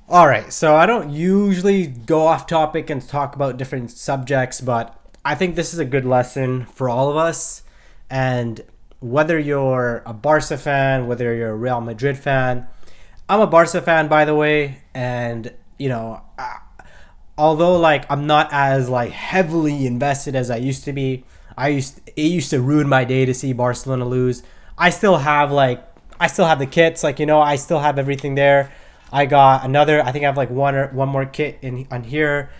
All right, so I don't usually go off topic and talk about different subjects, but I think this is a good lesson for all of us. And whether you're a Barca fan, whether you're a Real Madrid fan, I'm a Barca fan, by the way, and although like I'm not as like heavily invested as I used to be, it used to ruin my day to see Barcelona lose. I still have like I still have the kits, like I still have everything there. I got another. I think I have like one more kit in on here,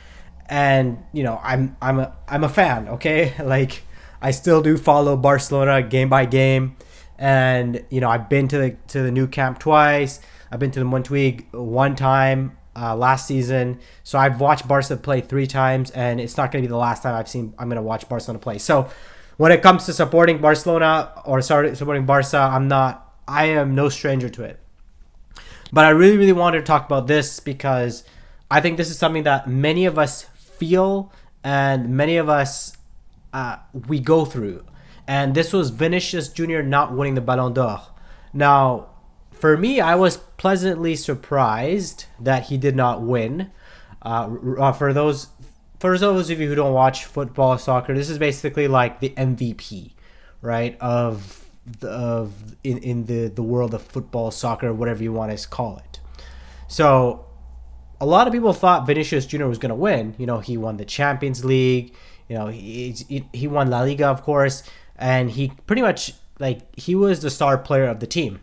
and I'm a fan. Okay, like I still do follow Barcelona game by game, and I've been to the new camp twice. I've been to the Montjuic one time last season. So I've watched Barca play three times, and it's not going to be the last time I'm going to watch Barcelona play. So when it comes to supporting Barcelona or supporting Barca, I am no stranger to it. But I really, really wanted to talk about this because I think this is something that many of us feel and many of us we go through. And this was Vinicius Jr. not winning the Ballon d'Or. Now, for me, I was pleasantly surprised that he did not win. For those of you who don't watch football, soccer, this is basically like the MVP, right? In the world of football, soccer, whatever you want to call it. So a lot of people thought Vinicius Jr. was going to win. He won the Champions League. He won La Liga, of course, and he pretty much he was the star player of the team.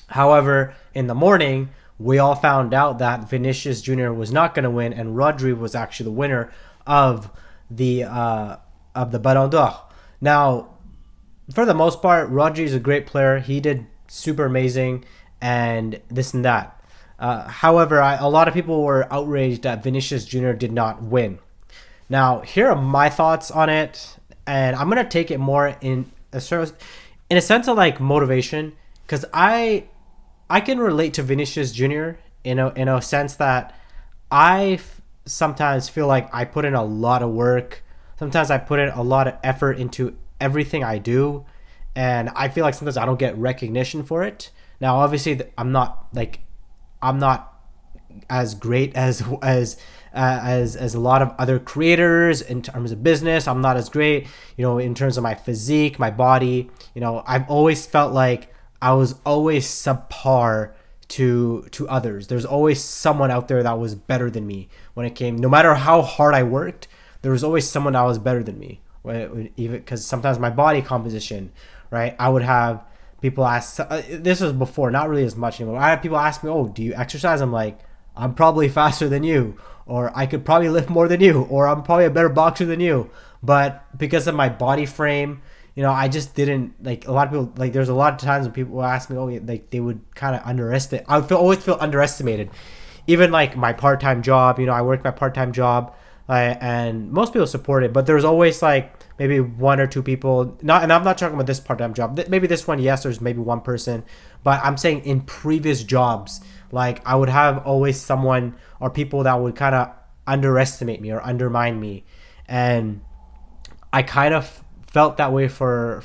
However, in the morning, we all found out that Vinicius Jr. was not going to win, and Rodri was actually the winner of the Ballon d'Or. Now, for the most part, Rodri is a great player. He did super amazing, and this and that. However, a lot of people were outraged that Vinicius Jr. did not win. Now, here are my thoughts on it, and I'm gonna take it more in a sense of like motivation, because I can relate to Vinicius Jr. in a sense that sometimes feel like I put in a lot of work. Sometimes I put in a lot of effort into everything I do, and I feel like sometimes I don't get recognition for it. Now, obviously, I'm not as great as a lot of other creators in terms of business. I'm not as great, in terms of my physique, my body. I've always felt like I was always subpar to others. There's always someone out there that was better than me when it came. No matter how hard I worked, there was always someone that was better than me. Even because sometimes my body composition, right? I would have people ask. This was before, not really as much anymore. I had people ask me, "Oh, do you exercise?" I'm like, "I'm probably faster than you, or I could probably lift more than you, or I'm probably a better boxer than you." But because of my body frame, I just didn't like. A lot of people like. There's a lot of times when people will ask me, "Oh, like they would kind of underestimate." I would always feel underestimated. Even like my part-time job, I work my part-time job, and most people support it, but there's always like maybe one or two people. Not, and I'm not talking about this part-time job. Maybe this one, yes, there's maybe one person, but I'm saying in previous jobs, like I would have always someone or people that would kind of underestimate me or undermine me, and I kind of felt that way for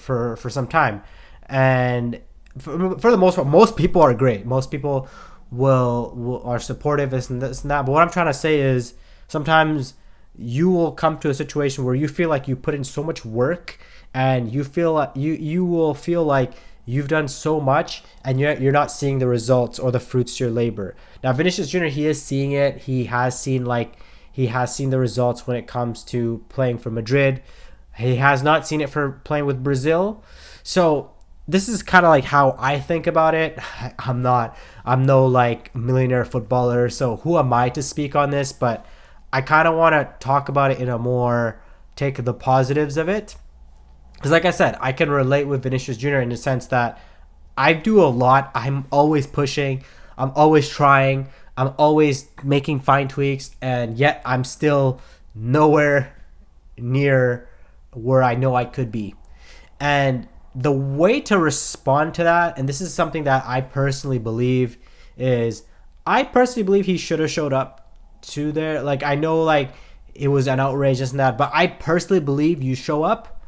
some time. And for the most part, most people are great. Most people will are supportive, this and that. But what I'm trying to say is sometimes you will come to a situation where you feel like you put in so much work, and you feel like you will feel like you've done so much, and you're not seeing the results or the fruits to your labor. Now, Vinicius Jr., he is seeing it. He has seen the results when it comes to playing for Madrid. He has not seen it for playing with Brazil. So this is kind of like how I think about it. I'm no like millionaire footballer, so who am I to speak on this? But I kind of want to talk about it in a more take the positives of it. Because like I said, I can relate with Vinicius Jr. in the sense that I do a lot. I'm always pushing. I'm always trying. I'm always making fine tweaks. And yet I'm still nowhere near where I know I could be. And the way to respond to that, and this is something that I personally believe, is I personally believe he should have showed up to there. Like, I know like it was an outrage and that, but I personally believe you show up.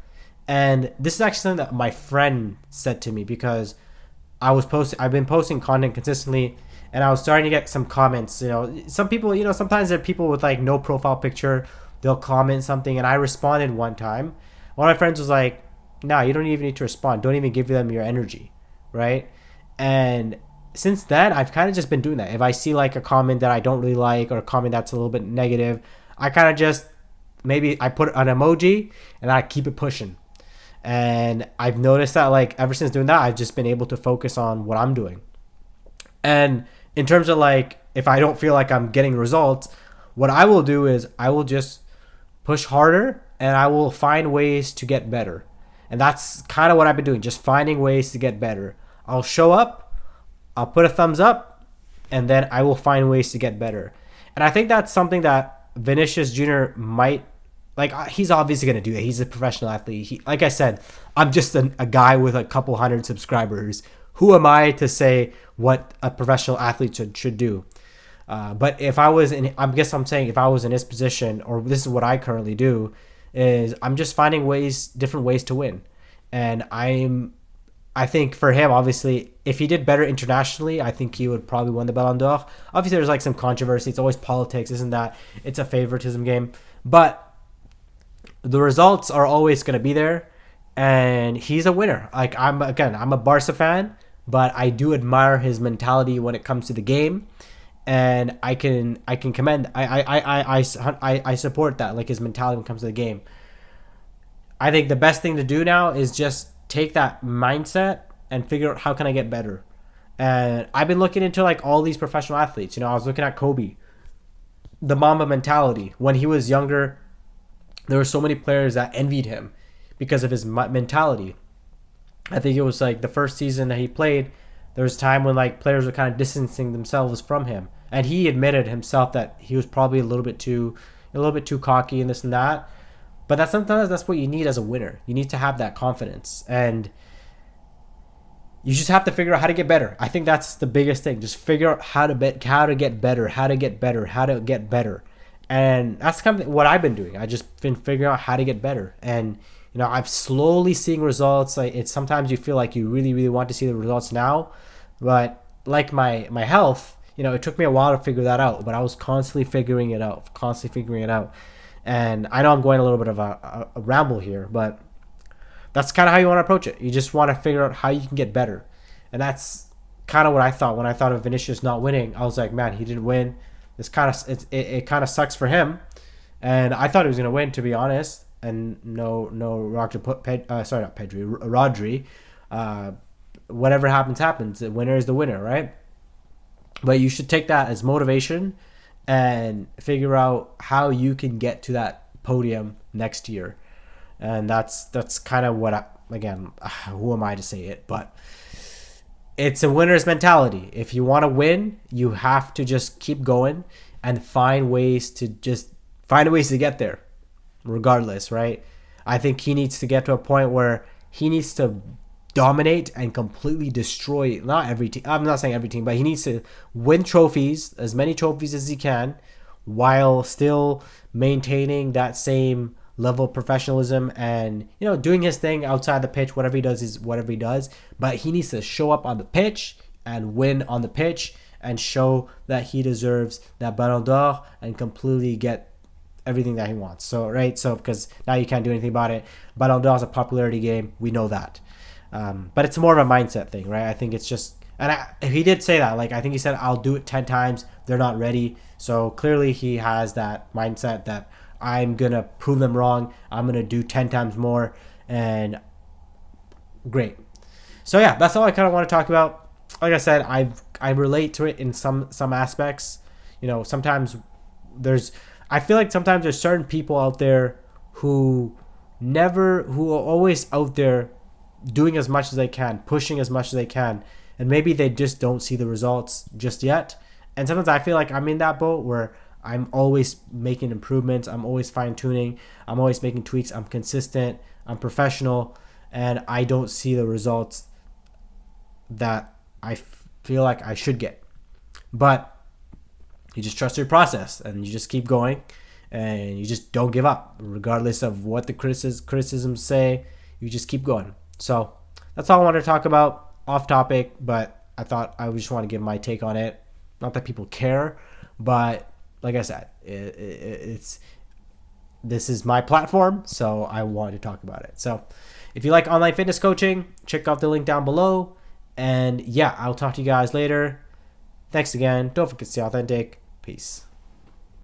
And this is actually something that my friend said to me, because I've been posting content consistently, and I was starting to get some comments. Some people, sometimes there are people with like no profile picture. They'll comment something, and I responded one time. One of my friends was like, "No, you don't even need to respond. Don't even give them your energy, right?" And since then, I've kind of just been doing that. If I see like a comment that I don't really like or a comment that's a little bit negative, I kind of just maybe I put an emoji and I keep it pushing. And I've noticed that like ever since doing that, I've just been able to focus on what I'm doing. And in terms of like, if I don't feel like I'm getting results, what I will do is I will just push harder and I will find ways to get better. And that's kind of what I've been doing, just finding ways to get better. I'll show up, I'll put a thumbs up, and then I will find ways to get better. And I think that's something that Vinicius Jr. might like. He's obviously going to do that. He's a professional athlete. Like I said, I'm just a guy with a couple hundred subscribers. Who am I to say what a professional athlete should do? But if I was in, I guess I'm saying if I was in his position, or this is what I currently do, is I'm just finding different ways to win. And I think for him, obviously, if he did better internationally, I think he would probably win the Ballon d'Or. Obviously, there's like some controversy. It's always politics, isn't that? It's a favoritism game. But the results are always going to be there. And he's a winner. Like I'm a Barca fan, but I do admire his mentality when it comes to the game. And I can commend. I support that, like his mentality when it comes to the game. I think the best thing to do now is just take that mindset and figure out how can I get better. And I've been looking into like all these professional athletes. I was looking at Kobe, the Mamba mentality. When he was younger, there were so many players that envied him because of his mentality. I think it was like the first season that he played, there was time when like players were kind of distancing themselves from him, and he admitted himself that he was probably a little bit too cocky and this and that. But sometimes that's what you need as a winner. You need to have that confidence, and you just have to figure out how to get better. I think that's the biggest thing. Just figure out how to get better. And that's kind of what I've been doing. I just been figuring out how to get better, and I'm slowly seeing results. Like it's sometimes you feel like you really, really want to see the results now, but like my health, it took me a while to figure that out. But I was constantly figuring it out. And I know I'm going a little bit of a ramble here, but that's kind of how you want to approach it. You just want to figure out how you can get better. And that's kind of what I thought when I thought of Vinicius not winning. I was like, man, he didn't win. It kind of sucks for him. And I thought he was going to win, to be honest. And no Rodri. Whatever happens. The winner is the winner, right? But you should take that as motivation and figure out how you can get to that podium next year. And that's kind of what who am I to say it? But it's a winner's mentality. If you want to win, you have to just keep going and find ways to get there, regardless, right? I think he needs to get to a point where he needs to dominate and completely destroy, not every team, I'm not saying every team, but he needs to win trophies, as many trophies as he can, while still maintaining that same level of professionalism and doing his thing outside the pitch. Whatever he does is whatever he does, but he needs to show up on the pitch and win on the pitch and show that he deserves that Ballon d'Or and completely get everything that he wants. So because now you can't do anything about it. Ballon d'Or is a popularity game, we know that. But it's more of a mindset thing, right? I think it's just, he did say that, like I think he said, I'll do it 10 times, they're not ready. So clearly he has that mindset that I'm gonna prove them wrong, I'm gonna do 10 times more. And great. So yeah, that's all I kind of want to talk about. Like I said, I relate to it in some aspects. Sometimes I feel like sometimes there's certain people out there who are always out there doing as much as they can, pushing as much as they can, and maybe they just don't see the results just yet. And sometimes I feel like I'm in that boat where I'm always making improvements, I'm always fine-tuning, I'm always making tweaks, I'm consistent, I'm professional, and I don't see the results that I feel like I should get. But you just trust your process and you just keep going and you just don't give up regardless of what the criticisms say. You just keep going. So that's all I wanted to talk about, off topic, but I thought I just want to give my take on it. Not that people care, but like I said, it's this is my platform, so I want to talk about it. So if you like online fitness coaching, check out the link down below. And yeah, I'll talk to you guys later. Thanks again. Don't forget to stay authentic. Peace.